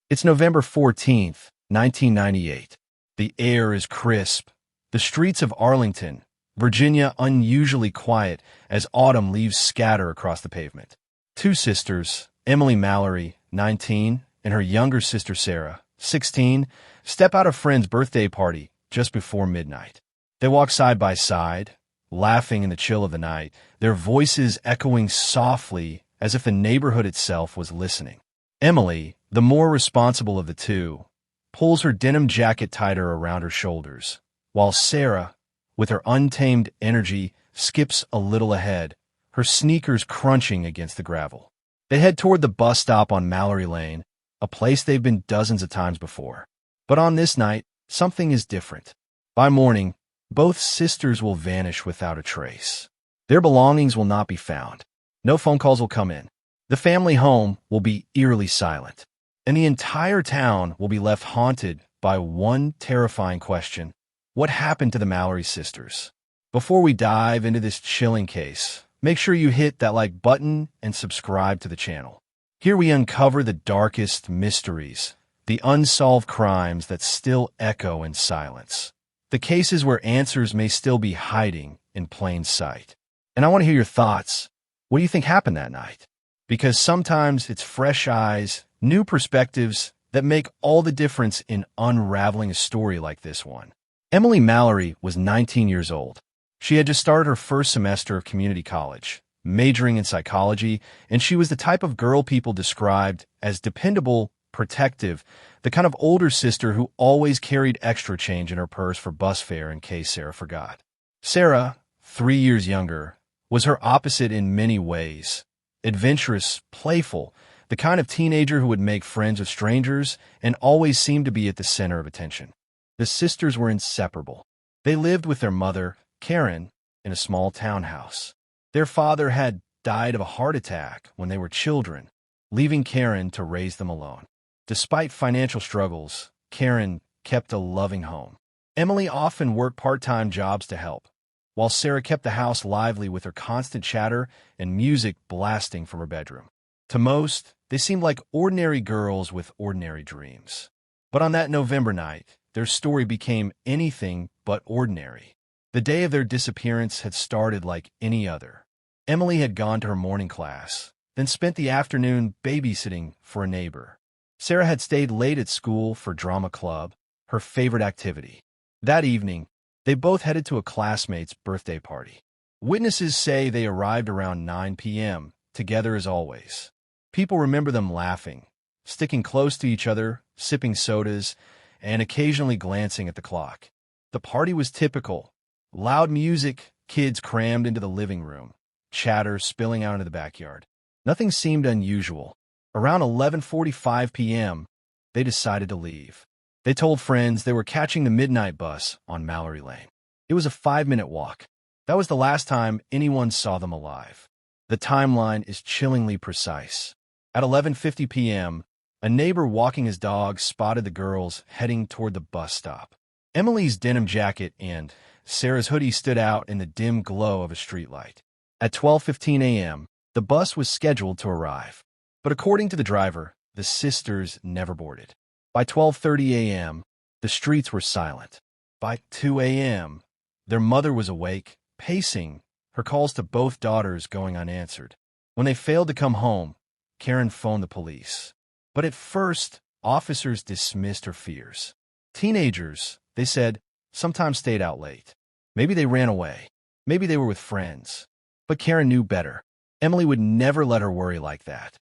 It's November 14th, 1998. The air is crisp. The streets of Arlington, Virginia, unusually quiet as autumn leaves scatter across the pavement. Two sisters, Emily Mallory, 19, and her younger sister Sarah, 16, step out of a friend's birthday party just before midnight. They walk side by side, laughing in the chill of the night, their voices echoing softly as if the neighborhood itself was listening. Emily, the more responsible of the two, pulls her denim jacket tighter around her shoulders, while Sarah, with her untamed energy, skips a little ahead, her sneakers crunching against the gravel. They head toward the bus stop on Mallory Lane, a place they've been dozens of times before. But on this night, something is different. By morning, both sisters will vanish without a trace. Their belongings will not be found. No phone calls will come in. The family home will be eerily silent, and the entire town will be left haunted by one terrifying question: what happened to the Mallory sisters? Before we dive into this chilling case, make sure you hit that like button and subscribe to the channel. Here we uncover the darkest mysteries, the unsolved crimes that still echo in silence, the cases where answers may still be hiding in plain sight. And I want to hear your thoughts. What do you think happened that night? Because sometimes it's fresh eyes, new perspectives that make all the difference in unraveling a story like this one. Emily Mallory was 19 years old. She had just started her first semester of community college, majoring in psychology, and she was the type of girl people described as dependable, protective, the kind of older sister who always carried extra change in her purse for bus fare in case Sarah forgot. Sarah, 3 years younger, was her opposite in many ways. Adventurous, playful, the kind of teenager who would make friends with strangers and always seemed to be at the center of attention. The sisters were inseparable. They lived with their mother, Karen, in a small townhouse. Their father had died of a heart attack when they were children, leaving Karen to raise them alone. Despite financial struggles, Karen kept a loving home. Emily often worked part-time jobs to help, while Sarah kept the house lively with her constant chatter and music blasting from her bedroom. To most, they seemed like ordinary girls with ordinary dreams. But on that November night, their story became anything but ordinary. The day of their disappearance had started like any other. Emily had gone to her morning class, then spent the afternoon babysitting for a neighbor. Sarah had stayed late at school for drama club, her favorite activity. That evening, they both headed to a classmate's birthday party. Witnesses say they arrived around 9 p.m., together as always. People remember them laughing, sticking close to each other, sipping sodas, and occasionally glancing at the clock. The party was typical. Loud music, kids crammed into the living room, chatter spilling out into the backyard. Nothing seemed unusual. Around 11:45 p.m., they decided to leave. They told friends they were catching the midnight bus on Mallory Lane. It was a 5-minute walk. That was the last time anyone saw them alive. The timeline is chillingly precise. At 11:50 p.m., a neighbor walking his dog spotted the girls heading toward the bus stop. Emily's denim jacket and Sarah's hoodie stood out in the dim glow of a streetlight. At 12:15 a.m., the bus was scheduled to arrive. But according to the driver, the sisters never boarded. By 12:30 a.m., the streets were silent. By 2 a.m., their mother was awake, pacing, her calls to both daughters going unanswered. When they failed to come home, Karen phoned the police. But at first, officers dismissed her fears. Teenagers, they said, sometimes stayed out late. Maybe they ran away. Maybe they were with friends. But Karen knew better. Emily would never let her worry like that.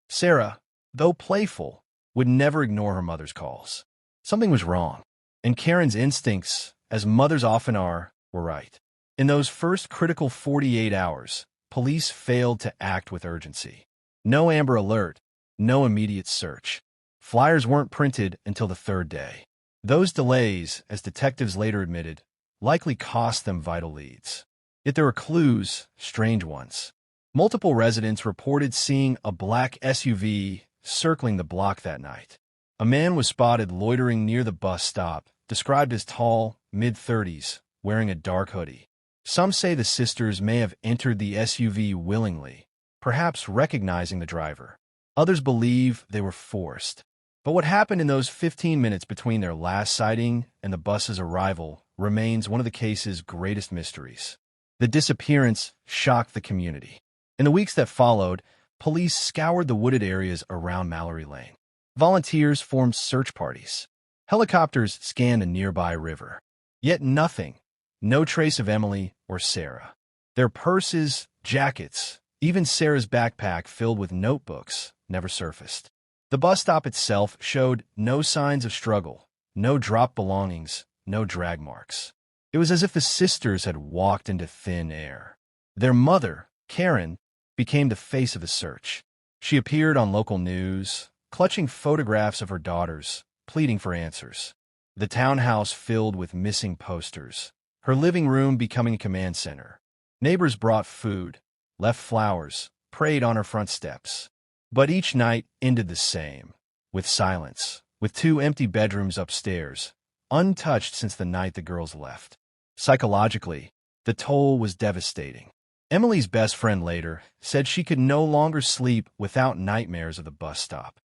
Sarah, though playful, would never ignore her mother's calls. Something was wrong, and Karen's instincts, as mothers often are, were right. In those first critical 48 hours, police failed to act with urgency. No Amber Alert, no immediate search. Flyers weren't printed until the third day. Those delays, as detectives later admitted, likely cost them vital leads. Yet there were clues, strange ones. Multiple residents reported seeing a black SUV circling the block that night. A man was spotted loitering near the bus stop, described as tall, mid-30s, wearing a dark hoodie. Some say the sisters may have entered the SUV willingly, perhaps recognizing the driver. Others believe they were forced. But what happened in those 15 minutes between their last sighting and the bus's arrival remains one of the case's greatest mysteries. The disappearance shocked the community. In the weeks that followed, police scoured the wooded areas around Mallory Lane. Volunteers formed search parties. Helicopters scanned a nearby river. Yet nothing, no trace of Emily or Sarah. Their purses, jackets, even Sarah's backpack filled with notebooks never surfaced. The bus stop itself showed no signs of struggle, no dropped belongings, no drag marks. It was as if the sisters had walked into thin air. Their mother, Karen, became the face of the search. She appeared on local news, clutching photographs of her daughters, pleading for answers. The townhouse filled with missing posters, her living room becoming a command center. Neighbors brought food, left flowers, prayed on her front steps. But each night ended the same, with silence, with 2 empty bedrooms upstairs, untouched since the night the girls left. Psychologically, the toll was devastating. Emily's best friend later said she could no longer sleep without nightmares of the bus stop.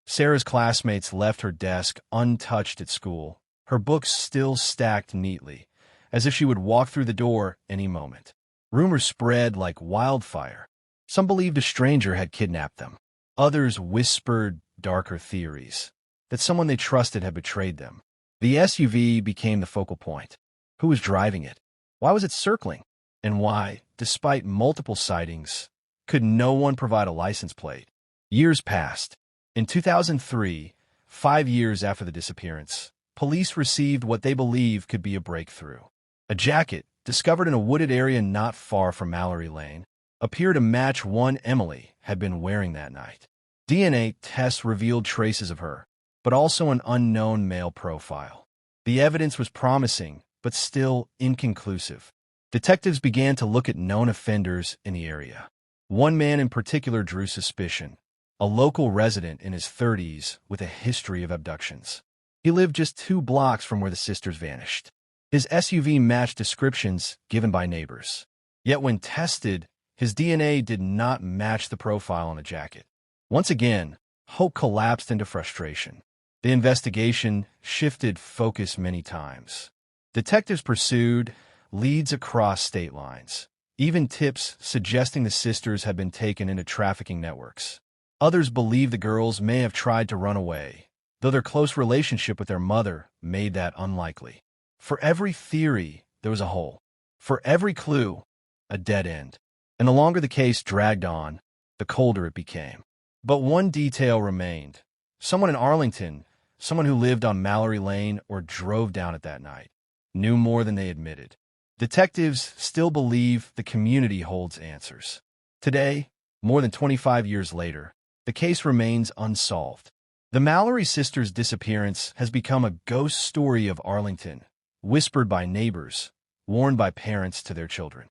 Sarah's classmates left her desk untouched at school, her books still stacked neatly, as if she would walk through the door any moment. Rumors spread like wildfire. Some believed a stranger had kidnapped them. Others whispered darker theories, that someone they trusted had betrayed them. The SUV became the focal point. Who was driving it? Why was it circling? And why, despite multiple sightings, could no one provide a license plate? Years passed. In 2003, 5 years after the disappearance, police received what they believed could be a breakthrough. A jacket, discovered in a wooded area not far from Mallory Lane, appeared to match one Emily had been wearing that night. DNA tests revealed traces of her, but also an unknown male profile. The evidence was promising, but still inconclusive. Detectives began to look at known offenders in the area. One man in particular drew suspicion, a local resident in his 30s with a history of abductions. He lived just 2 blocks from where the sisters vanished. His SUV matched descriptions given by neighbors. Yet when tested, his DNA did not match the profile on the jacket. Once again, hope collapsed into frustration. The investigation shifted focus many times. Detectives pursued leads across state lines, even tips suggesting the sisters had been taken into trafficking networks. Others believed the girls may have tried to run away, though their close relationship with their mother made that unlikely. For every theory, there was a hole. For every clue, a dead end. And the longer the case dragged on, the colder it became. But one detail remained. Someone in Arlington, someone who lived on Mallory Lane or drove down it that night, knew more than they admitted. Detectives still believe the community holds answers. Today, more than 25 years later, the case remains unsolved. The Mallory sisters' disappearance has become a ghost story of Arlington, whispered by neighbors, warned by parents to their children.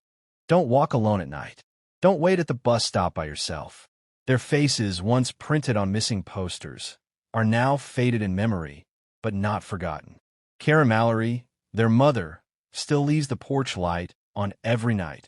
Don't walk alone at night. Don't wait at the bus stop by yourself. Their faces, once printed on missing posters, are now faded in memory, but not forgotten. Karen Mallory, their mother, still leaves the porch light on every night,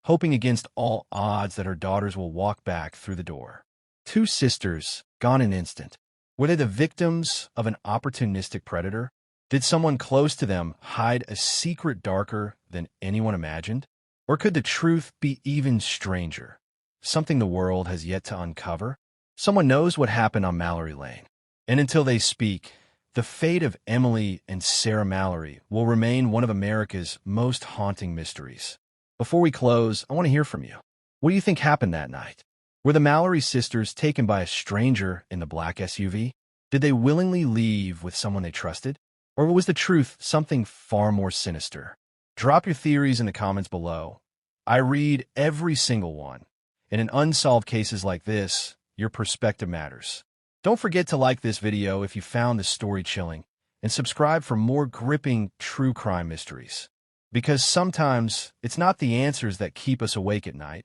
hoping against all odds that her daughters will walk back through the door. 2 sisters, gone in an instant. Were they the victims of an opportunistic predator? Did someone close to them hide a secret darker than anyone imagined? Or could the truth be even stranger, something the world has yet to uncover? Someone knows what happened on Mallory Lane, and until they speak, the fate of Emily and Sarah Mallory will remain one of America's most haunting mysteries. Before we close, I want to hear from you. What do you think happened that night? Were the Mallory sisters taken by a stranger in the black SUV? Did they willingly leave with someone they trusted? Or was the truth something far more sinister? Drop your theories in the comments below. I read every single one. And in unsolved cases like this, your perspective matters. Don't forget to like this video if you found this story chilling, and subscribe for more gripping true crime mysteries. Because sometimes it's not the answers that keep us awake at night,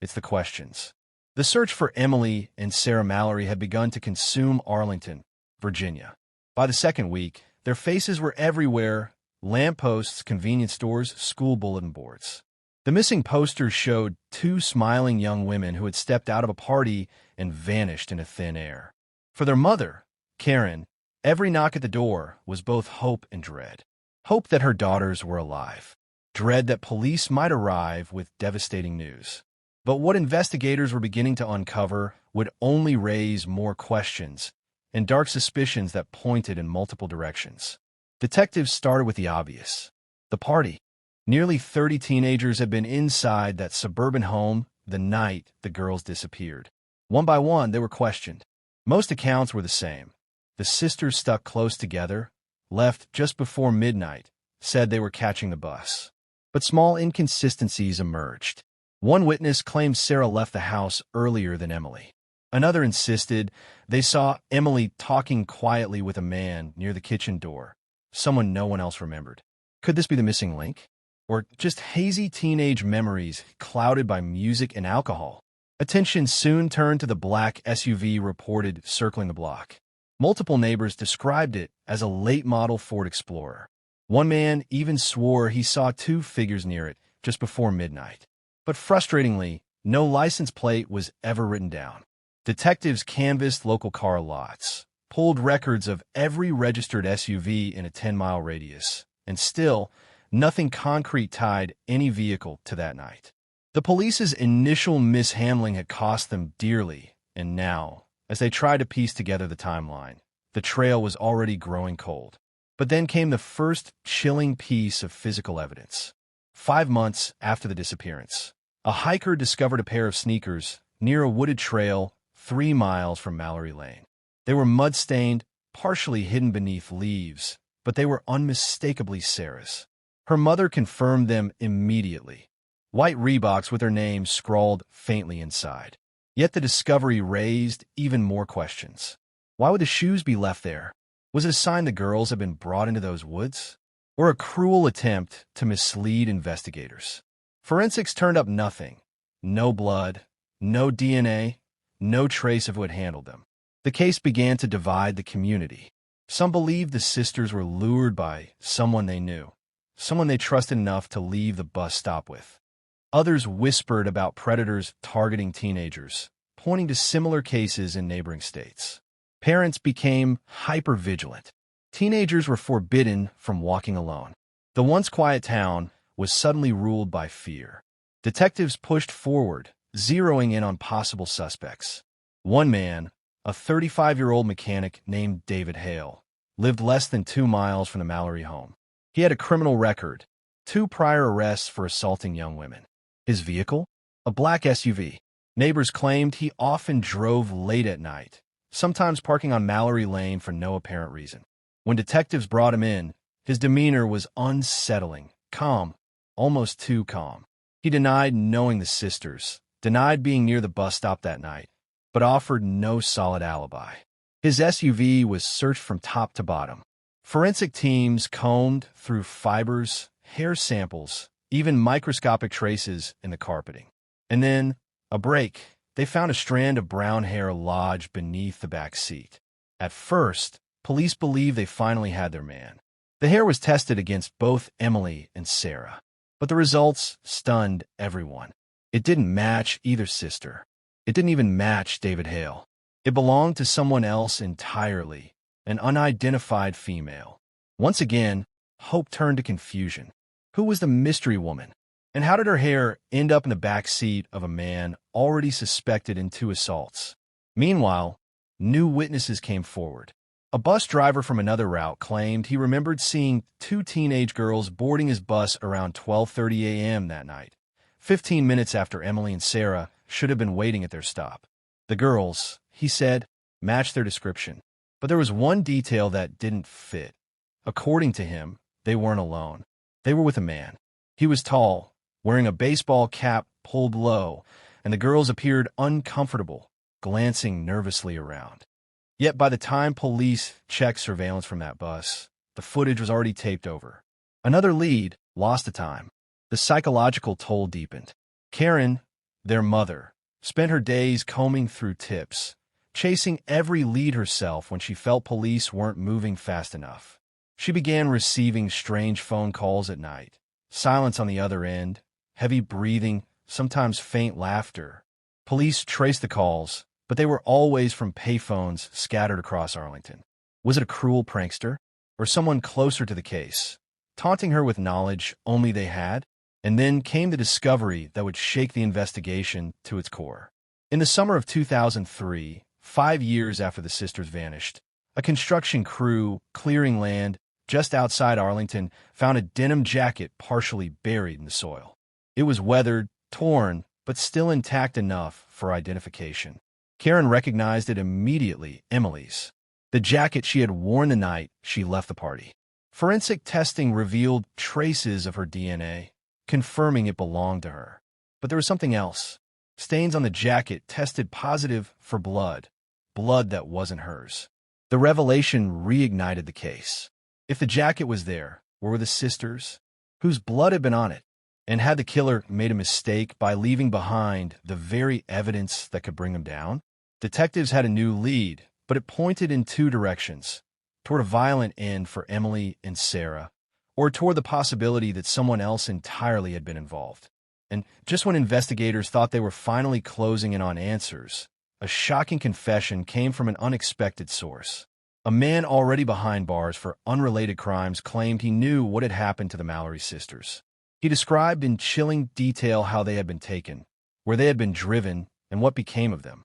it's the questions. The search for Emily and Sarah Mallory had begun to consume Arlington, Virginia. By the second week, their faces were everywhere: lampposts, convenience stores, school bulletin boards. The missing posters showed 2 smiling young women who had stepped out of a party and vanished into thin air. For their mother, Karen, every knock at the door was both hope and dread. Hope that her daughters were alive. Dread that police might arrive with devastating news. But what investigators were beginning to uncover would only raise more questions and dark suspicions that pointed in multiple directions. Detectives started with the obvious. The party. Nearly 30 teenagers had been inside that suburban home the night the girls disappeared. One by one, they were questioned. Most accounts were the same. The sisters stuck close together, left just before midnight, said they were catching the bus. But small inconsistencies emerged. One witness claimed Sarah left the house earlier than Emily. Another insisted they saw Emily talking quietly with a man near the kitchen door, someone no one else remembered. Could this be the missing link? Or just hazy teenage memories clouded by music and alcohol? Attention soon turned to the black SUV reported circling the block. Multiple neighbors described it as a late-model Ford Explorer. One man even swore he saw two figures near it just before midnight. But frustratingly, no license plate was ever written down. Detectives canvassed local car lots, pulled records of every registered SUV in a 10-mile radius, and still, nothing concrete tied any vehicle to that night. The police's initial mishandling had cost them dearly, and now, as they tried to piece together the timeline, the trail was already growing cold. But then came the first chilling piece of physical evidence. 5 months after the disappearance, a hiker discovered a pair of sneakers near a wooded trail 3 miles from Mallory Lane. They were mud-stained, partially hidden beneath leaves, but they were unmistakably Sarah's. Her mother confirmed them immediately. White Reeboks with her name scrawled faintly inside. Yet the discovery raised even more questions. Why would the shoes be left there? Was it a sign the girls had been brought into those woods? Or a cruel attempt to mislead investigators? Forensics turned up nothing. No blood, no DNA, no trace of who had handled them. The case began to divide the community. Some believed the sisters were lured by someone they knew, someone they trusted enough to leave the bus stop with. Others whispered about predators targeting teenagers, pointing to similar cases in neighboring states. Parents became hyper-vigilant. Teenagers were forbidden from walking alone. The once quiet town was suddenly ruled by fear. Detectives pushed forward, zeroing in on possible suspects. One man, a 35-year-old mechanic named David Hale, lived less than 2 miles from the Mallory home. He had a criminal record, 2 prior arrests for assaulting young women. His vehicle? A black SUV. Neighbors claimed he often drove late at night, sometimes parking on Mallory Lane for no apparent reason. When detectives brought him in, his demeanor was unsettling, calm, almost too calm. He denied knowing the sisters, denied being near the bus stop that night, but offered no solid alibi. His SUV was searched from top to bottom. Forensic teams combed through fibers, hair samples, even microscopic traces in the carpeting. And then, a break. They found a strand of brown hair lodged beneath the back seat. At first, police believed they finally had their man. The hair was tested against both Emily and Sarah, but the results stunned everyone. It didn't match either sister. It didn't even match David Hale. It belonged to someone else entirely, an unidentified female. Once again, hope turned to confusion. Who was the mystery woman? And how did her hair end up in the back seat of a man already suspected in 2 assaults? Meanwhile, new witnesses came forward. A bus driver from another route claimed he remembered seeing 2 teenage girls boarding his bus around 12:30 a.m. that night, 15 minutes after Emily and Sarah should have been waiting at their stop. The girls, he said, matched their description. But there was one detail that didn't fit. According to him, they weren't alone. They were with a man. He was tall, wearing a baseball cap pulled low, and the girls appeared uncomfortable, glancing nervously around. Yet by the time police checked surveillance from that bus, the footage was already taped over. Another lead lost to time. The psychological toll deepened. Karen, their mother, spent her days combing through tips, chasing every lead herself when she felt police weren't moving fast enough. She began receiving strange phone calls at night, silence on the other end, heavy breathing, sometimes faint laughter. Police traced the calls, but they were always from payphones scattered across Arlington. Was it a cruel prankster? Or someone closer to the case, taunting her with knowledge only they had? And then came the discovery that would shake the investigation to its core. In the summer of 2003, 5 years after the sisters vanished, a construction crew clearing land just outside Arlington found a denim jacket partially buried in the soil. It was weathered, torn, but still intact enough for identification. Karen recognized it immediately, Emily's. The jacket she had worn the night she left the party. Forensic testing revealed traces of her DNA, confirming it belonged to her. But there was something else. Stains on the jacket tested positive for blood that wasn't hers. The revelation reignited the case. If the jacket was there, where were the sisters? Whose blood had been on it? And had the killer made a mistake by leaving behind the very evidence that could bring him down? Detectives had a new lead, but it pointed in two directions, toward a violent end for Emily and Sarah, or toward the possibility that someone else entirely had been involved. And just when investigators thought they were finally closing in on answers, a shocking confession came from an unexpected source. A man already behind bars for unrelated crimes claimed he knew what had happened to the Mallory sisters. He described in chilling detail how they had been taken, where they had been driven, and what became of them.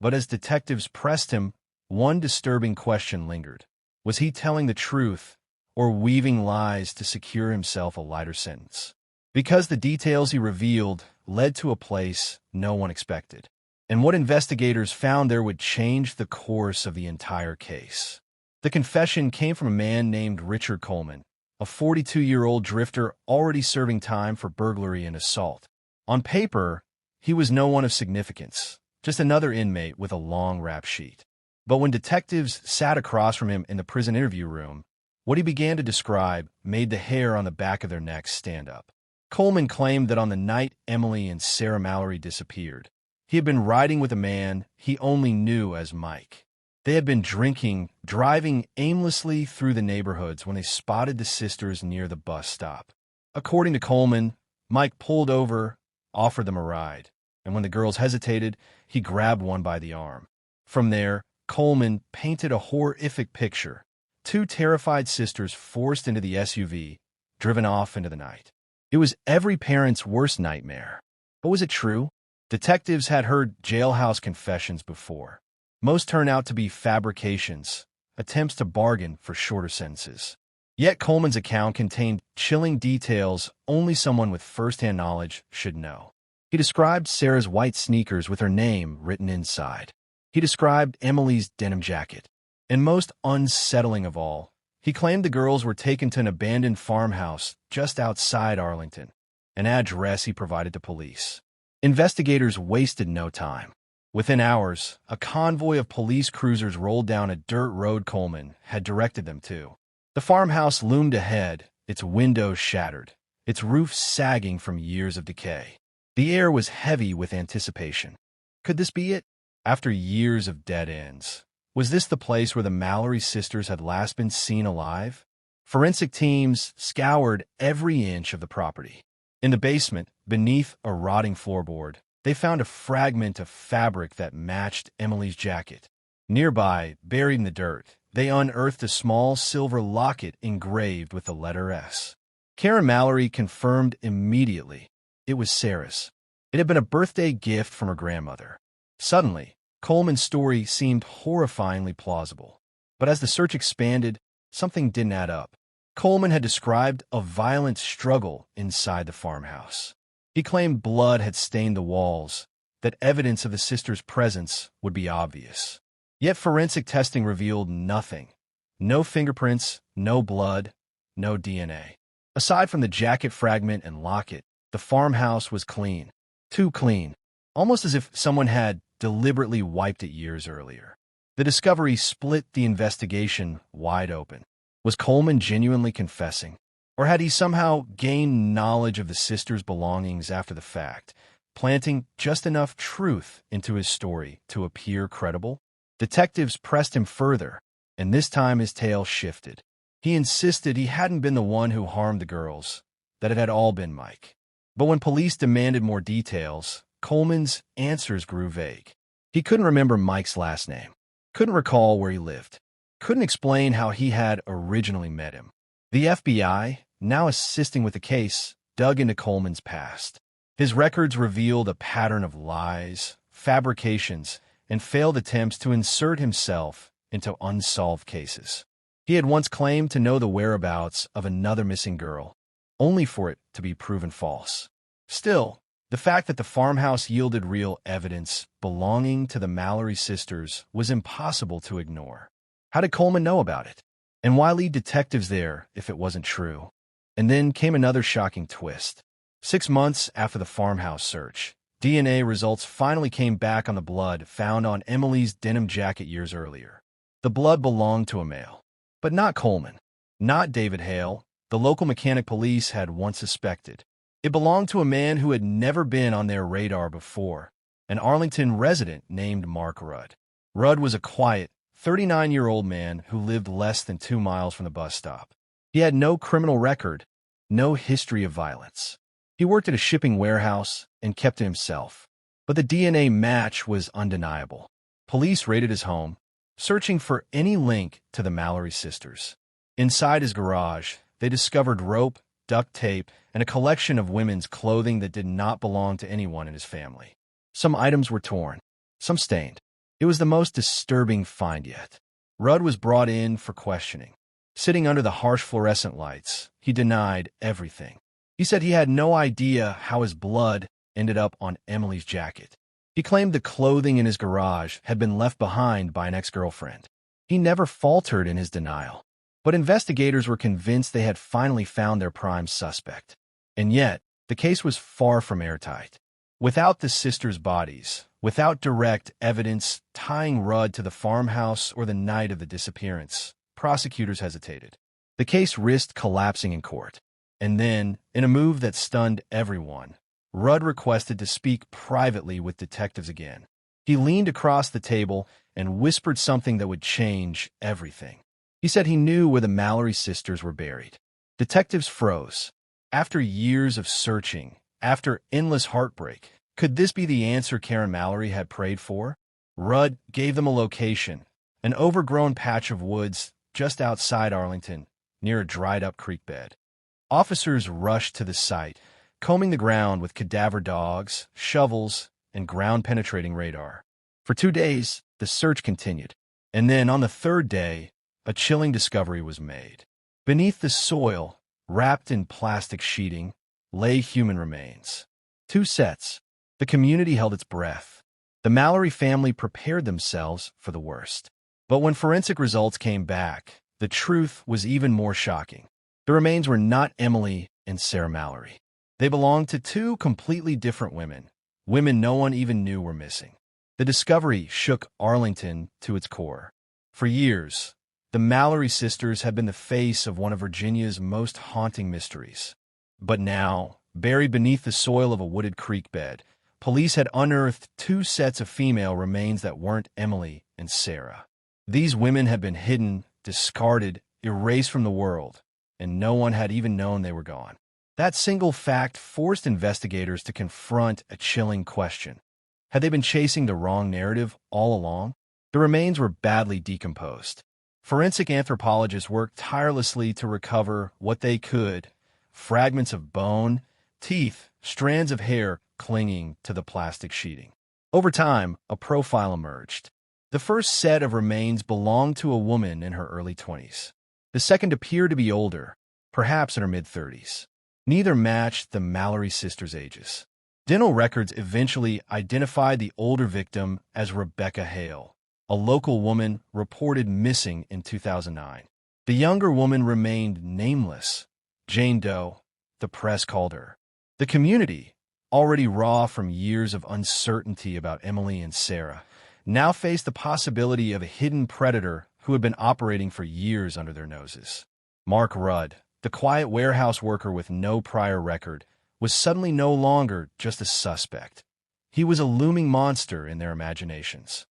But as detectives pressed him, one disturbing question lingered. Was he telling the truth or weaving lies to secure himself a lighter sentence? Because the details he revealed led to a place no one expected, and what investigators found there would change the course of the entire case. The confession came from a man named Richard Coleman, a 42-year-old drifter already serving time for burglary and assault. On paper, he was no one of significance, just another inmate with a long rap sheet. But when detectives sat across from him in the prison interview room, what he began to describe made the hair on the back of their necks stand up. Coleman claimed that on the night Emily and Sarah Mallory disappeared, he had been riding with a man he only knew as Mike. They had been drinking, driving aimlessly through the neighborhoods when they spotted the sisters near the bus stop. According to Coleman, Mike pulled over, offered them a ride, and when the girls hesitated, he grabbed one by the arm. From there, Coleman painted a horrific picture. Two terrified sisters forced into the SUV, driven off into the night. It was every parent's worst nightmare. But was it true? Detectives had heard jailhouse confessions before. Most turned out to be fabrications, attempts to bargain for shorter sentences. Yet Coleman's account contained chilling details only someone with first-hand knowledge should know. He described Sarah's white sneakers with her name written inside. He described Emily's denim jacket. And most unsettling of all, he claimed the girls were taken to an abandoned farmhouse just outside Arlington, an address he provided to police. Investigators wasted no time. Within hours, a convoy of police cruisers rolled down a dirt road Coleman had directed them to. The farmhouse loomed ahead, its windows shattered, its roof sagging from years of decay. The air was heavy with anticipation. Could this be it? After years of dead ends, was this the place where the Mallory sisters had last been seen alive? Forensic teams scoured every inch of the property. In the basement, beneath a rotting floorboard, they found a fragment of fabric that matched Emily's jacket. Nearby, buried in the dirt, they unearthed a small silver locket engraved with the letter S. Karen Mallory confirmed immediately it was Sarah's. It had been a birthday gift from her grandmother. Suddenly, Coleman's story seemed horrifyingly plausible. But as the search expanded, something didn't add up. Coleman had described a violent struggle inside the farmhouse. He claimed blood had stained the walls, that evidence of the sisters' presence would be obvious. Yet forensic testing revealed nothing. No fingerprints, no blood, no DNA. Aside from the jacket fragment and locket, the farmhouse was clean. Too clean. Almost as if someone had deliberately wiped it years earlier. The discovery split the investigation wide open. Was Coleman genuinely confessing? Or had he somehow gained knowledge of the sisters' belongings after the fact, planting just enough truth into his story to appear credible? Detectives pressed him further, and this time his tale shifted. He insisted he hadn't been the one who harmed the girls, that it had all been Mike. But when police demanded more details, Coleman's answers grew vague. He couldn't remember Mike's last name, couldn't recall where he lived, couldn't explain how he had originally met him. The FBI, now assisting with the case, dug into Coleman's past. His records revealed a pattern of lies, fabrications, and failed attempts to insert himself into unsolved cases. He had once claimed to know the whereabouts of another missing girl, only for it to be proven false. Still, the fact that the farmhouse yielded real evidence belonging to the Mallory sisters was impossible to ignore. How did Coleman know about it? And why lead detectives there if it wasn't true? And then came another shocking twist. 6 months after the farmhouse search, DNA results finally came back on the blood found on Emily's denim jacket years earlier. The blood belonged to a male, but not Coleman, not David Hale, the local mechanic police had once suspected. It belonged to a man who had never been on their radar before, an Arlington resident named Mark Rudd. Rudd was a quiet, 39-year-old man who lived less than 2 miles from the bus stop. He had no criminal record, no history of violence. He worked at a shipping warehouse and kept to himself. But the DNA match was undeniable. Police raided his home, searching for any link to the Mallory sisters. Inside his garage, they discovered rope, duct tape, and a collection of women's clothing that did not belong to anyone in his family. Some items were torn, some stained. It was the most disturbing find yet. Rudd was brought in for questioning. Sitting under the harsh fluorescent lights, he denied everything. He said he had no idea how his blood ended up on Emily's jacket. He claimed the clothing in his garage had been left behind by an ex-girlfriend. He never faltered in his denial. But investigators were convinced they had finally found their prime suspect. And yet, the case was far from airtight. Without the sisters' bodies, without direct evidence tying Rudd to the farmhouse or the night of the disappearance, prosecutors hesitated. The case risked collapsing in court. And then, in a move that stunned everyone, Rudd requested to speak privately with detectives again. He leaned across the table and whispered something that would change everything. He said he knew where the Mallory sisters were buried. Detectives froze. After years of searching, after endless heartbreak, could this be the answer Karen Mallory had prayed for? Rudd gave them a location, an overgrown patch of woods just outside Arlington, near a dried-up creek bed. Officers rushed to the site, combing the ground with cadaver dogs, shovels, and ground-penetrating radar. For 2 days, the search continued. And then, on the 3rd day, a chilling discovery was made. Beneath the soil, wrapped in plastic sheeting, lay human remains. 2 sets. The community held its breath. The Mallory family prepared themselves for the worst. But when forensic results came back, the truth was even more shocking. The remains were not Emily and Sarah Mallory. They belonged to 2 completely different women, women no one even knew were missing. The discovery shook Arlington to its core. For years, the Mallory sisters had been the face of one of Virginia's most haunting mysteries. But now, buried beneath the soil of a wooded creek bed, police had unearthed 2 sets of female remains that weren't Emily and Sarah. These women had been hidden, discarded, erased from the world, and no one had even known they were gone. That single fact forced investigators to confront a chilling question. Had they been chasing the wrong narrative all along? The remains were badly decomposed. Forensic anthropologists worked tirelessly to recover what they could: fragments of bone, teeth, strands of hair clinging to the plastic sheeting. Over time, a profile emerged. The first set of remains belonged to a woman in her early 20s. The second appeared to be older, perhaps in her mid-30s. Neither matched the Mallory sisters' ages. Dental records eventually identified the older victim as Rebecca Hale, a local woman reported missing in 2009. The younger woman remained nameless. Jane Doe, the press called her. The community, already raw from years of uncertainty about Emily and Sarah, now faced the possibility of a hidden predator who had been operating for years under their noses. Mark Rudd, the quiet warehouse worker with no prior record, was suddenly no longer just a suspect. He was a looming monster in their imaginations.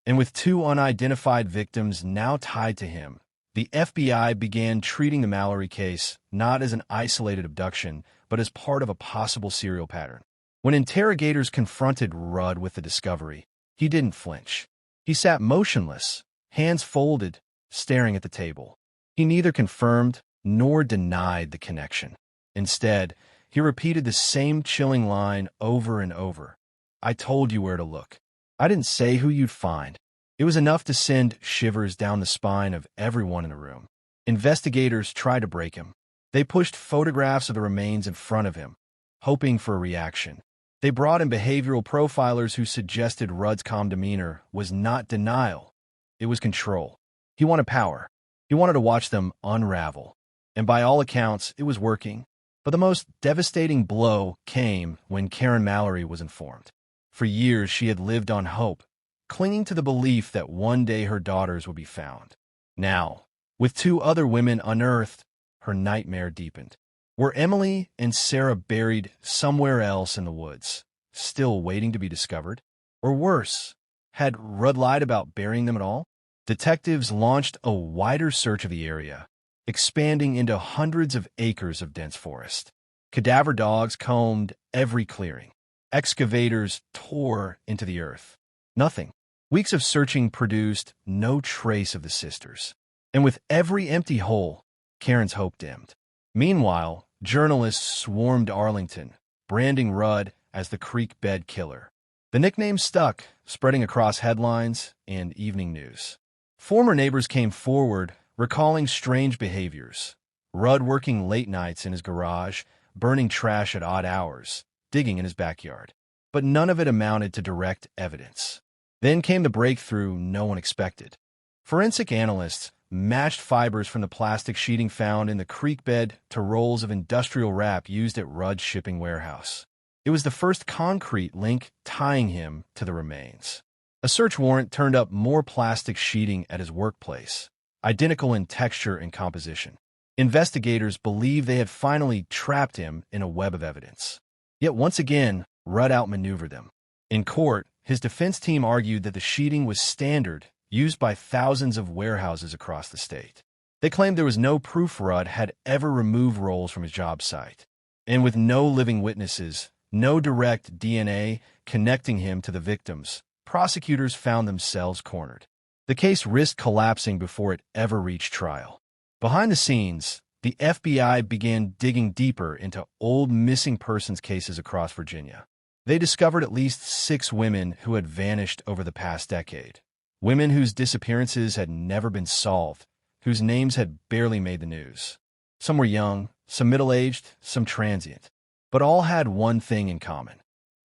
And with 2 unidentified victims now tied to him, the FBI began treating the Mallory case not as an isolated abduction, but as part of a possible serial pattern. When interrogators confronted Rudd with the discovery, He didn't flinch. He sat motionless, hands folded, staring at the table. He neither confirmed nor denied the connection. Instead, he repeated the same chilling line over and over. "I told you where to look. I didn't say who you'd find." It was enough to send shivers down the spine of everyone in the room. Investigators tried to break him. They pushed photographs of the remains in front of him, hoping for a reaction. They brought in behavioral profilers who suggested Rudd's calm demeanor was not denial. It was control. He wanted power. He wanted to watch them unravel. And by all accounts, it was working. But the most devastating blow came when Karen Mallory was informed. For years, she had lived on hope, clinging to the belief that one day her daughters would be found. Now, with 2 other women unearthed, her nightmare deepened. Were Emily and Sarah buried somewhere else in the woods, still waiting to be discovered? Or worse, had Rudd lied about burying them at all? Detectives launched a wider search of the area, expanding into hundreds of acres of dense forest. Cadaver dogs combed every clearing. Excavators tore into the earth. Nothing. Weeks of searching produced no trace of the sisters. And with every empty hole, Karen's hope dimmed. Meanwhile, journalists swarmed Arlington, branding Rudd as the creek bed killer. The nickname stuck, spreading across headlines and evening news. Former neighbors came forward, recalling strange behaviors. Rudd working late nights in his garage, burning trash at odd hours, digging in his backyard. But none of it amounted to direct evidence. Then came the breakthrough no one expected. Forensic analysts matched fibers from the plastic sheeting found in the creek bed to rolls of industrial wrap used at Rudd's shipping warehouse. It was the first concrete link tying him to the remains. A search warrant turned up more plastic sheeting at his workplace, identical in texture and composition. Investigators believed they had finally trapped him in a web of evidence. Yet once again, Rudd outmaneuvered them. In court, his defense team argued that the sheeting was standard, used by thousands of warehouses across the state. They claimed there was no proof Rudd had ever removed rolls from his job site. And with no living witnesses, no direct DNA connecting him to the victims, prosecutors found themselves cornered. The case risked collapsing before it ever reached trial. Behind the scenes, the FBI began digging deeper into old missing persons cases across Virginia. They discovered at least 6 women who had vanished over the past decade. Women whose disappearances had never been solved, whose names had barely made the news. Some were young, some middle-aged, some transient. But all had one thing in common.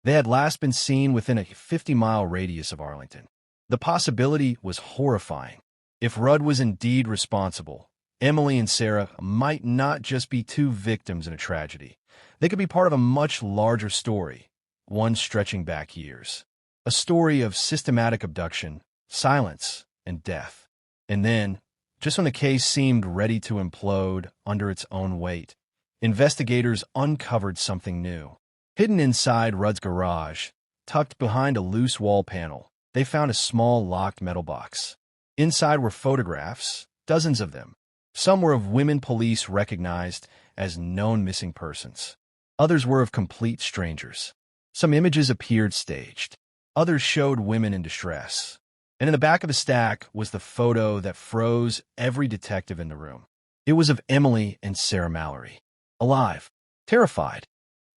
They had last been seen within a 50-mile radius of Arlington. The possibility was horrifying. If Rudd was indeed responsible, Emily and Sarah might not just be 2 victims in a tragedy. They could be part of a much larger story, one stretching back years. A story of systematic abduction, silence, and death. And then, just when the case seemed ready to implode under its own weight, investigators uncovered something new. Hidden inside Rudd's garage, tucked behind a loose wall panel, they found a small locked metal box. Inside were photographs, dozens of them. Some were of women police recognized as known missing persons. Others were of complete strangers. Some images appeared staged. Others showed women in distress. And in the back of the stack was the photo that froze every detective in the room. It was of Emily and Sarah Mallory, alive, terrified,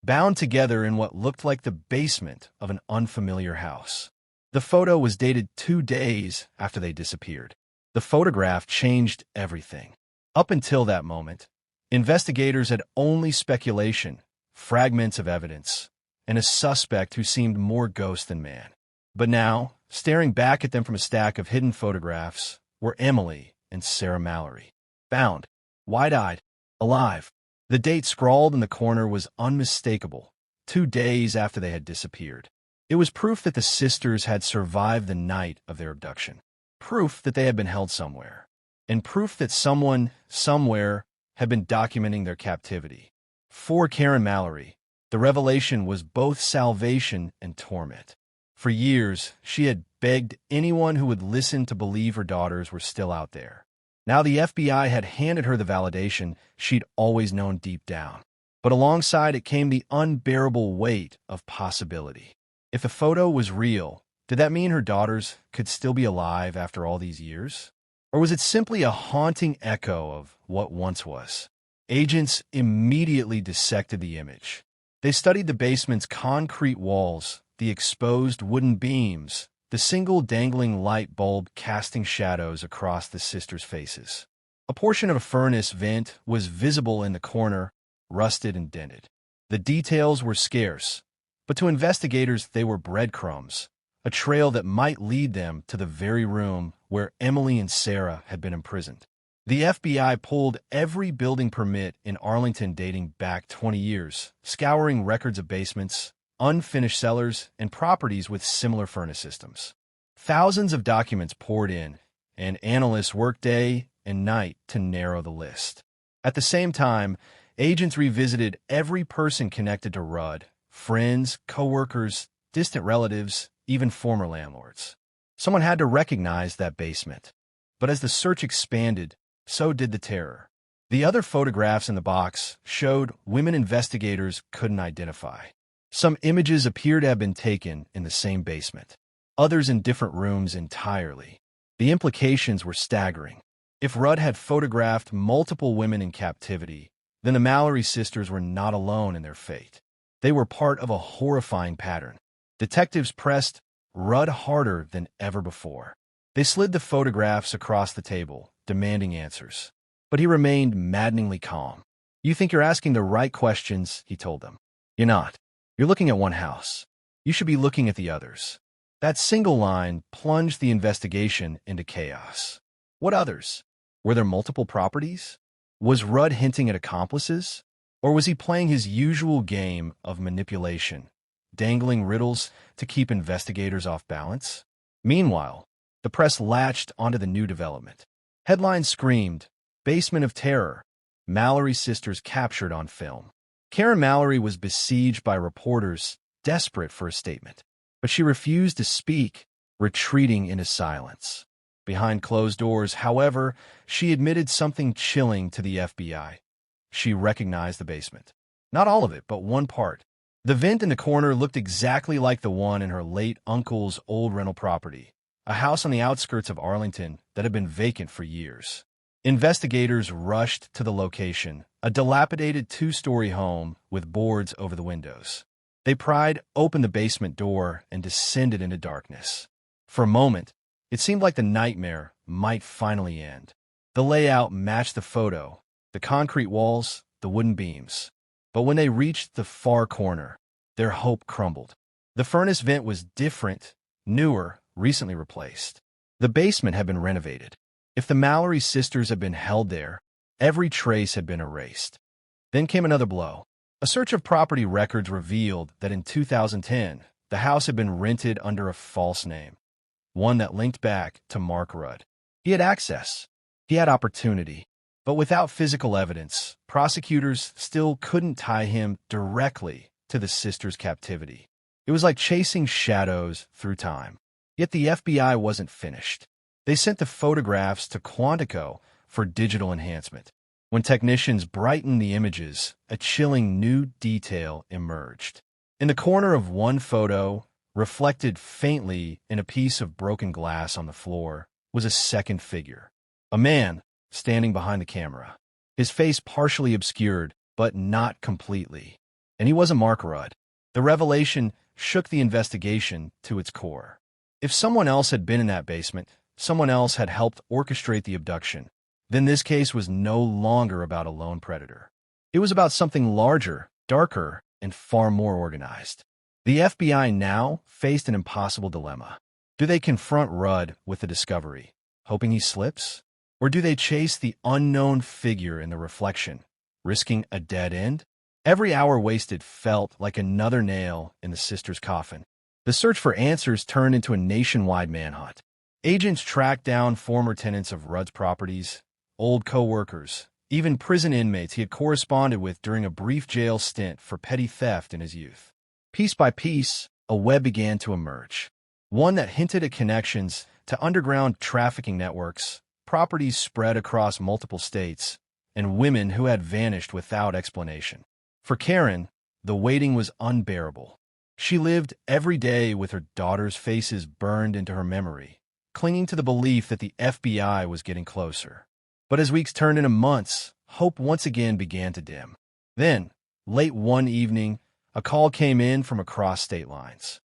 bound together in what looked like the basement of an unfamiliar house. The photo was dated 2 days after they disappeared. The photograph changed everything. Up until that moment, investigators had only speculation, fragments of evidence, and a suspect who seemed more ghost than man. But now, staring back at them from a stack of hidden photographs, were Emily and Sarah Mallory. Bound, wide-eyed, alive. The date scrawled in the corner was unmistakable, 2 days after they had disappeared. It was proof that the sisters had survived the night of their abduction. Proof that they had been held somewhere. And proof that someone, somewhere, had been documenting their captivity. For Karen Mallory, the revelation was both salvation and torment. For years, she had begged anyone who would listen to believe her daughters were still out there. Now the FBI had handed her the validation she'd always known deep down. But alongside it came the unbearable weight of possibility. If the photo was real, Did that mean her daughters could still be alive after all these years? Or was it simply a haunting echo of what once was? Agents immediately dissected the image. They studied the basement's concrete walls, the exposed wooden beams, the single dangling light bulb casting shadows across the sisters' faces. A portion of a furnace vent was visible in the corner, rusted and dented. The details were scarce, but to investigators they were breadcrumbs, a trail that might lead them to the very room where Emily and Sarah had been imprisoned. The FBI pulled every building permit in Arlington dating back 20 years, scouring records of basements, unfinished cellars, and properties with similar furnace systems. Thousands of documents poured in, and analysts worked day and night to narrow the list. At the same time, agents revisited every person connected to Rudd: friends, coworkers, distant relatives, even former landlords. Someone had to recognize that basement. But as the search expanded, so did the terror. The other photographs in the box showed women investigators couldn't identify. Some images appeared to have been taken in the same basement, others in different rooms entirely. The implications were staggering. If Rudd had photographed multiple women in captivity, then the Mallory sisters were not alone in their fate. They were part of a horrifying pattern. Detectives pressed Rudd harder than ever before. They slid the photographs across the table, demanding answers. But he remained maddeningly calm. "You think you're asking the right questions," he told them. "You're not. You're looking at one house. You should be looking at the others." That single line plunged the investigation into chaos. What others? Were there multiple properties? Was Rudd hinting at accomplices? Or was he playing his usual game of manipulation, dangling riddles to keep investigators off balance? Meanwhile, the press latched onto the new development. Headlines screamed, "Basement of Terror, Mallory sisters captured on film." Karen Mallory was besieged by reporters desperate for a statement, but she refused to speak, retreating into silence. Behind closed doors, however, she admitted something chilling to the FBI. She recognized the basement. Not all of it, but one part. The vent in the corner looked exactly like the one in her late uncle's old rental property, a house on the outskirts of Arlington that had been vacant for years. Investigators rushed to the location, a dilapidated two-story home with boards over the windows. They pried open the basement door and descended into darkness. For a moment, it seemed like the nightmare might finally end. The layout matched the photo, the concrete walls, the wooden beams. But when they reached the far corner, their hope crumbled. The furnace vent was different, newer, recently replaced. The basement had been renovated. If the Mallory sisters had been held there, every trace had been erased. Then came another blow. A search of property records revealed that in 2010, the house had been rented under a false name, one that linked back to Mark Rudd. He had access. He had opportunity. But without physical evidence, prosecutors still couldn't tie him directly to the sisters' captivity. It was like chasing shadows through time. Yet the FBI wasn't finished. They sent the photographs to Quantico for digital enhancement. When technicians brightened the images, a chilling new detail emerged. In the corner of one photo, reflected faintly in a piece of broken glass on the floor, was a second figure. A man standing behind the camera, his face partially obscured, but not completely. And he wasn't Mark Rudd. The revelation shook the investigation to its core. If someone else had been in that basement, someone else had helped orchestrate the abduction, then this case was no longer about a lone predator. It was about something larger, darker, and far more organized. The FBI now faced an impossible dilemma. Do they confront Rudd with the discovery, hoping he slips? Or do they chase the unknown figure in the reflection, risking a dead end? Every hour wasted felt like another nail in the sisters' coffin. The search for answers turned into a nationwide manhunt. Agents tracked down former tenants of Rudd's properties, old co-workers, even prison inmates he had corresponded with during a brief jail stint for petty theft in his youth. Piece by piece, a web began to emerge, one that hinted at connections to underground trafficking networks, properties spread across multiple states, and women who had vanished without explanation. For Karen, the waiting was unbearable. She lived every day with her daughters' faces burned into her memory, clinging to the belief that the FBI was getting closer. But as weeks turned into months, hope once again began to dim. Then, late one evening, a call came in from across state lines.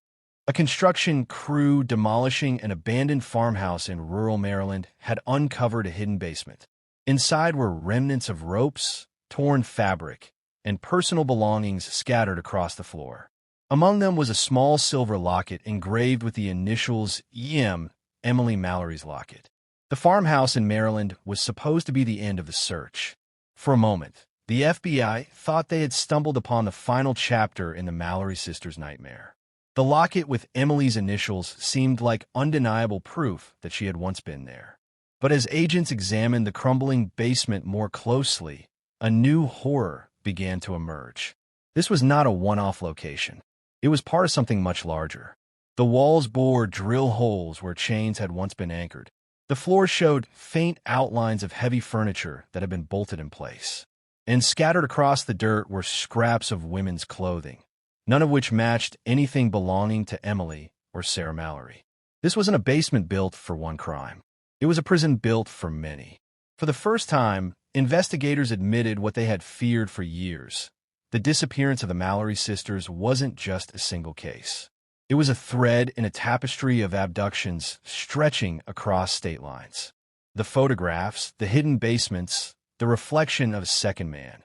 A construction crew demolishing an abandoned farmhouse in rural Maryland had uncovered a hidden basement. Inside were remnants of ropes, torn fabric, and personal belongings scattered across the floor. Among them was a small silver locket engraved with the initials EM, Emily Mallory's locket. The farmhouse in Maryland was supposed to be the end of the search. For a moment, the FBI thought they had stumbled upon the final chapter in the Mallory sisters' nightmare. The locket with Emily's initials seemed like undeniable proof that she had once been there. But as agents examined the crumbling basement more closely, a new horror began to emerge. This was not a one-off location. It was part of something much larger. The walls bore drill holes where chains had once been anchored. The floor showed faint outlines of heavy furniture that had been bolted in place. And scattered across the dirt were scraps of women's clothing, none of which matched anything belonging to Emily or Sarah Mallory. This wasn't a basement built for one crime. It was a prison built for many. For the first time, investigators admitted what they had feared for years. The disappearance of the Mallory sisters wasn't just a single case. It was a thread in a tapestry of abductions stretching across state lines. The photographs, the hidden basements, the reflection of a second man.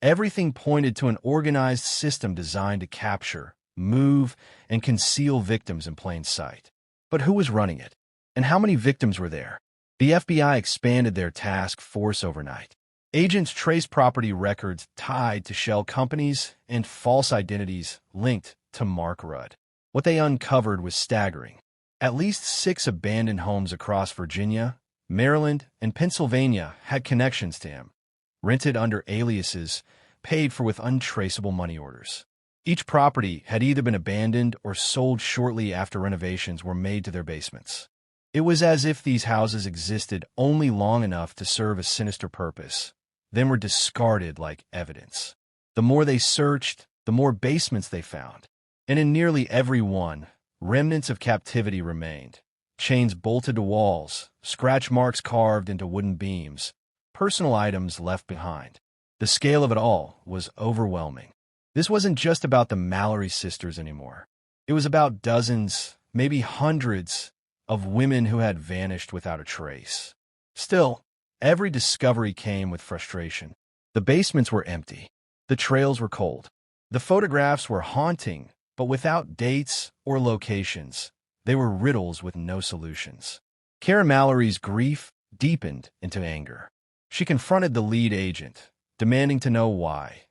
Everything pointed to an organized system designed to capture, move, and conceal victims in plain sight. But who was running it? And how many victims were there? The FBI expanded their task force overnight. Agents traced property records tied to shell companies and false identities linked to Mark Rudd. What they uncovered was staggering. At least 6 abandoned homes across Virginia, Maryland, and Pennsylvania had connections to him, rented under aliases, paid for with untraceable money orders. Each property had either been abandoned or sold shortly after renovations were made to their basements. It was as if these houses existed only long enough to serve a sinister purpose, then were discarded like evidence. The more they searched, the more basements they found. And in nearly every one, remnants of captivity remained. Chains bolted to walls, scratch marks carved into wooden beams, personal items left behind. The scale of it all was overwhelming. This wasn't just about the Mallory sisters anymore. It was about dozens, maybe hundreds, of women who had vanished without a trace. Still, every discovery came with frustration. The basements were empty. The trails were cold. The photographs were haunting, but without dates or locations. They were riddles with no solutions. Karen Mallory's grief deepened into anger. She confronted the lead agent, demanding to know why.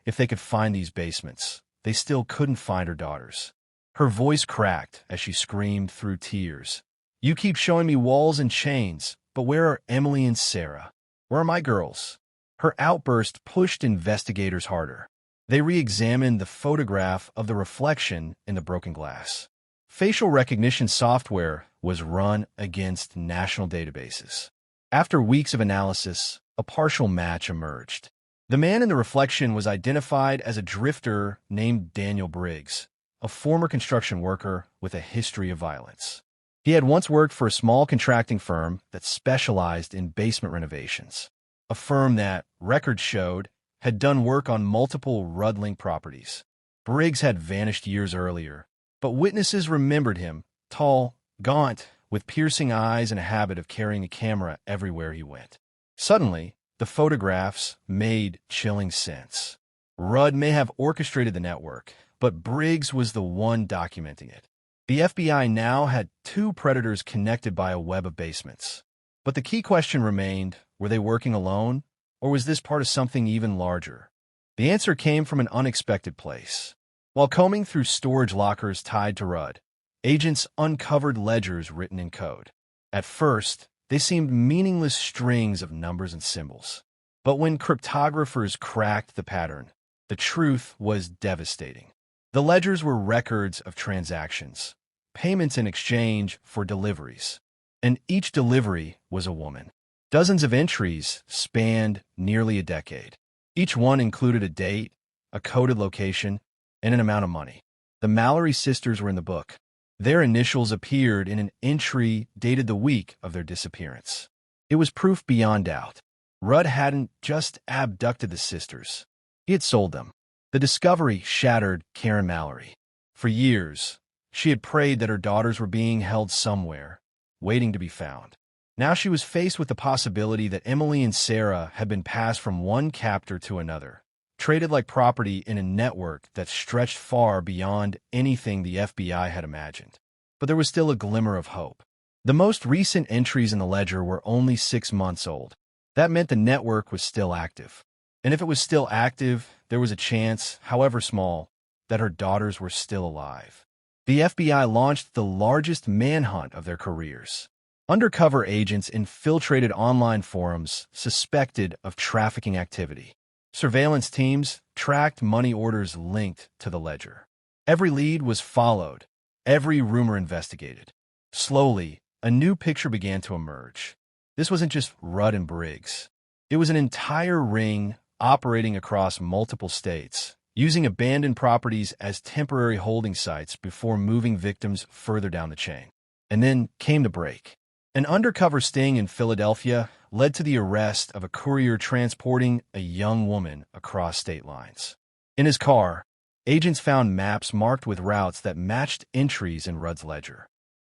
If they could find these basements, they still couldn't find her daughters. Her voice cracked as she screamed through tears. "You keep showing me walls and chains, but where are Emily and Sarah? Where are my girls?" Her outburst pushed investigators harder. They re-examined the photograph of the reflection in the broken glass. Facial recognition software was run against national databases. After weeks of analysis, a partial match emerged. The man in the reflection was identified as a drifter named Daniel Briggs, a former construction worker with a history of violence. He had once worked for a small contracting firm that specialized in basement renovations, a firm that, records showed, had done work on multiple Rudd-linked properties. Briggs had vanished years earlier, but witnesses remembered him, tall, gaunt, with piercing eyes and a habit of carrying a camera everywhere he went. Suddenly, the photographs made chilling sense. Rudd may have orchestrated the network, but Briggs was the one documenting it. The FBI now had 2 predators connected by a web of basements. But the key question remained, were they working alone, or was this part of something even larger? The answer came from an unexpected place. While combing through storage lockers tied to Rudd, agents uncovered ledgers written in code. At first, they seemed meaningless strings of numbers and symbols. But when cryptographers cracked the pattern, the truth was devastating. The ledgers were records of transactions, payments in exchange for deliveries, and each delivery was a woman. Dozens of entries spanned nearly a decade. Each one included a date, a coded location, and an amount of money. The Mallory sisters were in the book. Their initials appeared in an entry dated the week of their disappearance. It was proof beyond doubt. Rudd hadn't just abducted the sisters. He had sold them. The discovery shattered Karen Mallory. For years, she had prayed that her daughters were being held somewhere, waiting to be found. Now she was faced with the possibility that Emily and Sarah had been passed from one captor to another, traded like property in a network that stretched far beyond anything the FBI had imagined. But there was still a glimmer of hope. The most recent entries in the ledger were only 6 months old. That meant the network was still active. And if it was still active, there was a chance, however small, that her daughters were still alive. The FBI launched the largest manhunt of their careers. Undercover agents infiltrated online forums suspected of trafficking activity. Surveillance teams tracked money orders linked to the ledger. Every lead was followed, every rumor investigated. Slowly, a new picture began to emerge. This wasn't just Rudd and Briggs. It was an entire ring operating across multiple states, using abandoned properties as temporary holding sites before moving victims further down the chain. And then came the break. An undercover sting in Philadelphia led to the arrest of a courier transporting a young woman across state lines. In his car, agents found maps marked with routes that matched entries in Rudd's ledger.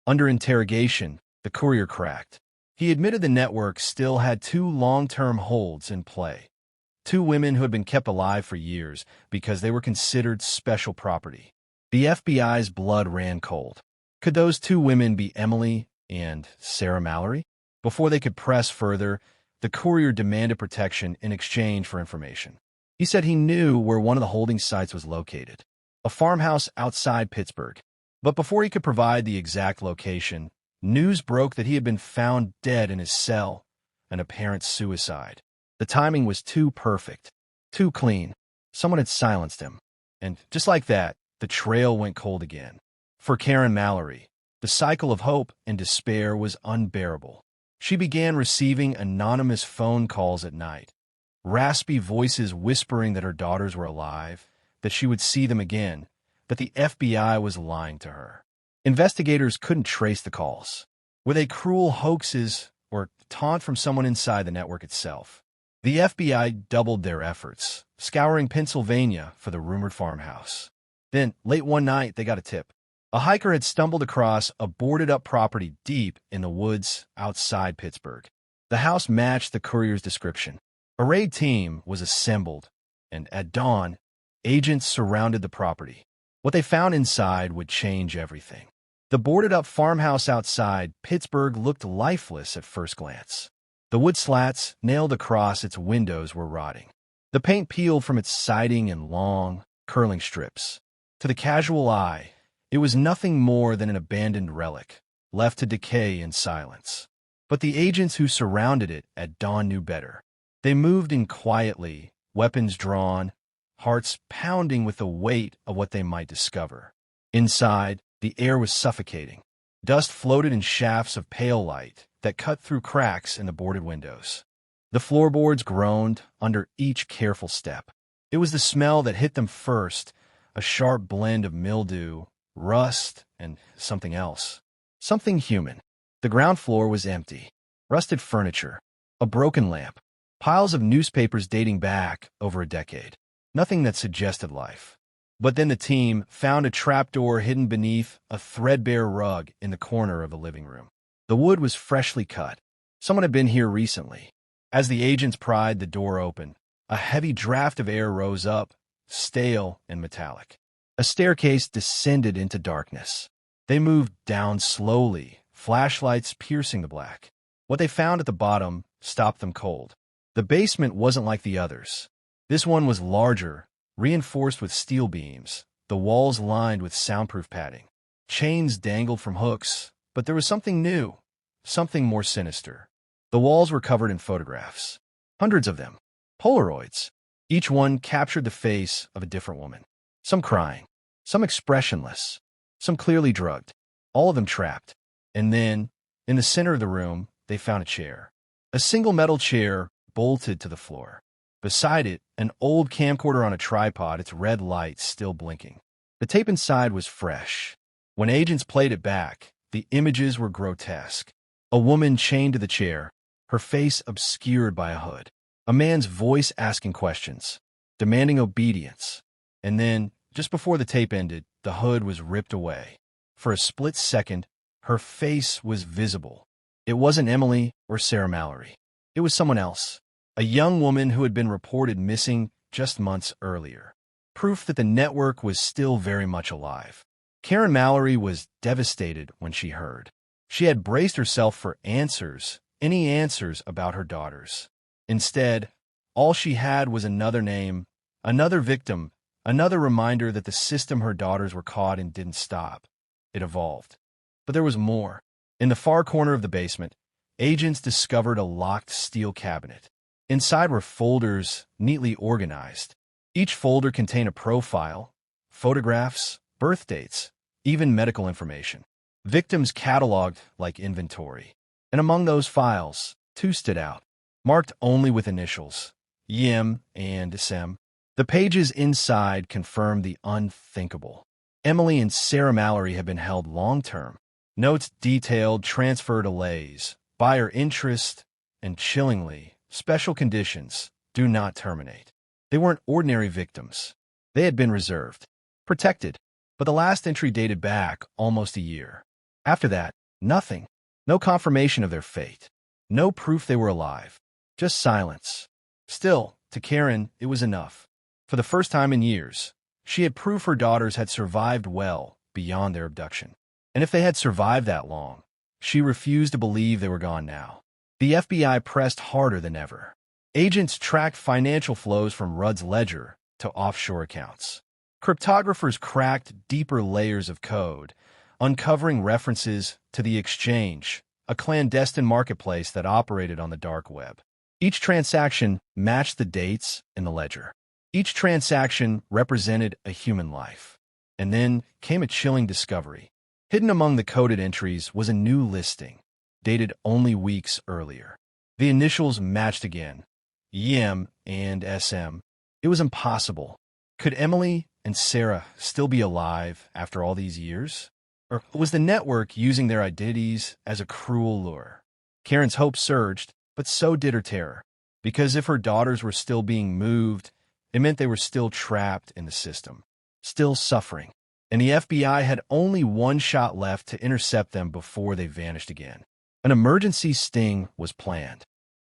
Under interrogation, the courier cracked. He admitted the network still had 2 long-term holds in play. 2 women who had been kept alive for years because they were considered special property. The FBI's blood ran cold. Could those 2 women be Emily and Sarah Mallory? Before they could press further, the courier demanded protection in exchange for information. He said he knew where one of the holding sites was located, a farmhouse outside Pittsburgh. But before he could provide the exact location, news broke that he had been found dead in his cell, an apparent suicide. The timing was too perfect, too clean. Someone had silenced him. And just like that, the trail went cold again. For Karen Mallory, the cycle of hope and despair was unbearable. She began receiving anonymous phone calls at night, raspy voices whispering that her daughters were alive, that she would see them again, that the FBI was lying to her. Investigators couldn't trace the calls. Were they cruel hoaxes or taunt from someone inside the network itself? The FBI doubled their efforts, scouring Pennsylvania for the rumored farmhouse. Then, late one night, they got a tip. A hiker had stumbled across a boarded-up property deep in the woods outside Pittsburgh. The house matched the courier's description. A raid team was assembled, and at dawn, agents surrounded the property. What they found inside would change everything. The boarded-up farmhouse outside Pittsburgh looked lifeless at first glance. The wood slats nailed across its windows were rotting. The paint peeled from its siding in long, curling strips. To the casual eye, it was nothing more than an abandoned relic, left to decay in silence. But the agents who surrounded it at dawn knew better. They moved in quietly, weapons drawn, hearts pounding with the weight of what they might discover. Inside, the air was suffocating. Dust floated in shafts of pale light that cut through cracks in the boarded windows. The floorboards groaned under each careful step. It was the smell that hit them first, a sharp blend of mildew, rust, and something else. Something human. The ground floor was empty. Rusted furniture, a broken lamp, piles of newspapers dating back over a decade. Nothing that suggested life. But then the team found a trapdoor hidden beneath a threadbare rug in the corner of the living room. The wood was freshly cut. Someone had been here recently. As the agents pried the door open, a heavy draft of air rose up, stale and metallic. A staircase descended into darkness. They moved down slowly, flashlights piercing the black. What they found at the bottom stopped them cold. The basement wasn't like the others. This one was larger, reinforced with steel beams, the walls lined with soundproof padding. Chains dangled from hooks, but there was something new, something more sinister. The walls were covered in photographs. Hundreds of them. Polaroids. Each one captured the face of a different woman. Some crying, some expressionless, some clearly drugged, all of them trapped. And then, in the center of the room, they found a chair. A single metal chair bolted to the floor. Beside it, an old camcorder on a tripod, its red light still blinking. The tape inside was fresh. When agents played it back, the images were grotesque. A woman chained to the chair, her face obscured by a hood. A man's voice asking questions, demanding obedience. And then, just before the tape ended, the hood was ripped away. For a split second, her face was visible. It wasn't Emily or Sarah Mallory. It was someone else, a young woman who had been reported missing just months earlier. Proof that the network was still very much alive. Karen Mallory was devastated when she heard. She had braced herself for answers, any answers about her daughters. Instead, all she had was another name, another victim, another reminder that the system her daughters were caught in didn't stop. It evolved. But there was more. In the far corner of the basement, agents discovered a locked steel cabinet. Inside were folders neatly organized. Each folder contained a profile, photographs, birth dates, even medical information. Victims cataloged like inventory. And among those files, two stood out, marked only with initials, YM and SM. The pages inside confirmed the unthinkable. Emily and Sarah Mallory had been held long-term. Notes detailed transfer delays, buyer interest, and chillingly, special conditions, do not terminate. They weren't ordinary victims. They had been reserved, protected, but the last entry dated back almost a year. After that, nothing. No confirmation of their fate. No proof they were alive. Just silence. Still, to Karen, it was enough. For the first time in years, she had proof her daughters had survived well beyond their abduction. And if they had survived that long, she refused to believe they were gone now. The FBI pressed harder than ever. Agents tracked financial flows from Rudd's ledger to offshore accounts. Cryptographers cracked deeper layers of code, uncovering references to the exchange, a clandestine marketplace that operated on the dark web. Each transaction matched the dates in the ledger. Each transaction represented a human life. And then came a chilling discovery. Hidden among the coded entries was a new listing, dated only weeks earlier. The initials matched again, YM and SM. It was impossible. Could Emily and Sarah still be alive after all these years? Or was the network using their identities as a cruel lure? Karen's hope surged, but so did her terror. Because if her daughters were still being moved, it meant they were still trapped in the system, still suffering. And the FBI had only one shot left to intercept them before they vanished again. An emergency sting was planned.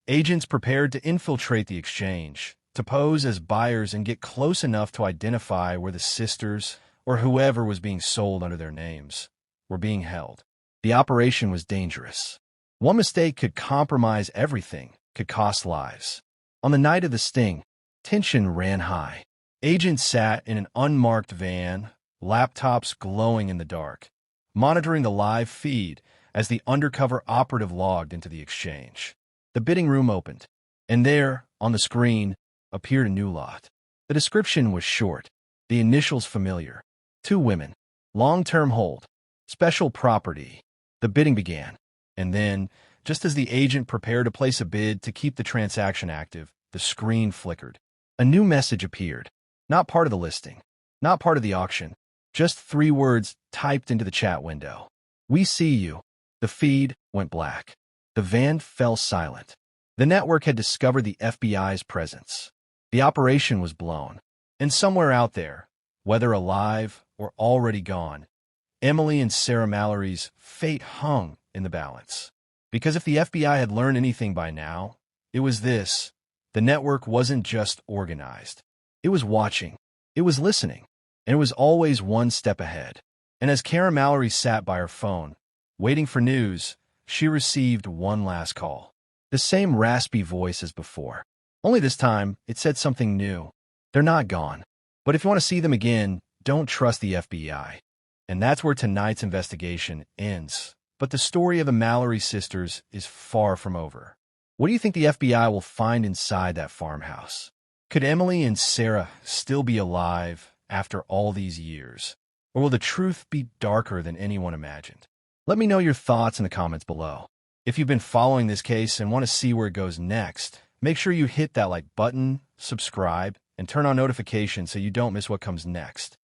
Agents prepared to infiltrate the exchange, to pose as buyers and get close enough to identify where the sisters, or whoever was being sold under their names, were being held. The operation was dangerous. One mistake could compromise everything, could cost lives. On the night of the sting, tension ran high. Agents sat in an unmarked van, laptops glowing in the dark, monitoring the live feed as the undercover operative logged into the exchange. The bidding room opened, and there, on the screen, appeared a new lot. The description was short, the initials familiar. 2 women, long-term hold, special property. The bidding began, and then, just as the agent prepared to place a bid to keep the transaction active, the screen flickered. A new message appeared, not part of the listing, not part of the auction, just 3 words typed into the chat window. "We see you." The feed went black. The van fell silent. The network had discovered the FBI's presence. The operation was blown. And somewhere out there, whether alive or already gone, Emily and Sarah Mallory's fate hung in the balance. Because if the FBI had learned anything by now, it was this: the network wasn't just organized. It was watching. It was listening. And it was always one step ahead. And as Karen Mallory sat by her phone, waiting for news, she received one last call. The same raspy voice as before. Only this time, it said something new. They're not gone. But if you want to see them again, don't trust the FBI. And that's where tonight's investigation ends. But the story of the Mallory sisters is far from over. What do you think the FBI will find inside that farmhouse? Could Emily and Sarah still be alive after all these years? Or will the truth be darker than anyone imagined? Let me know your thoughts in the comments below. If you've been following this case and want to see where it goes next, make sure you hit that like button, subscribe, and turn on notifications so you don't miss what comes next.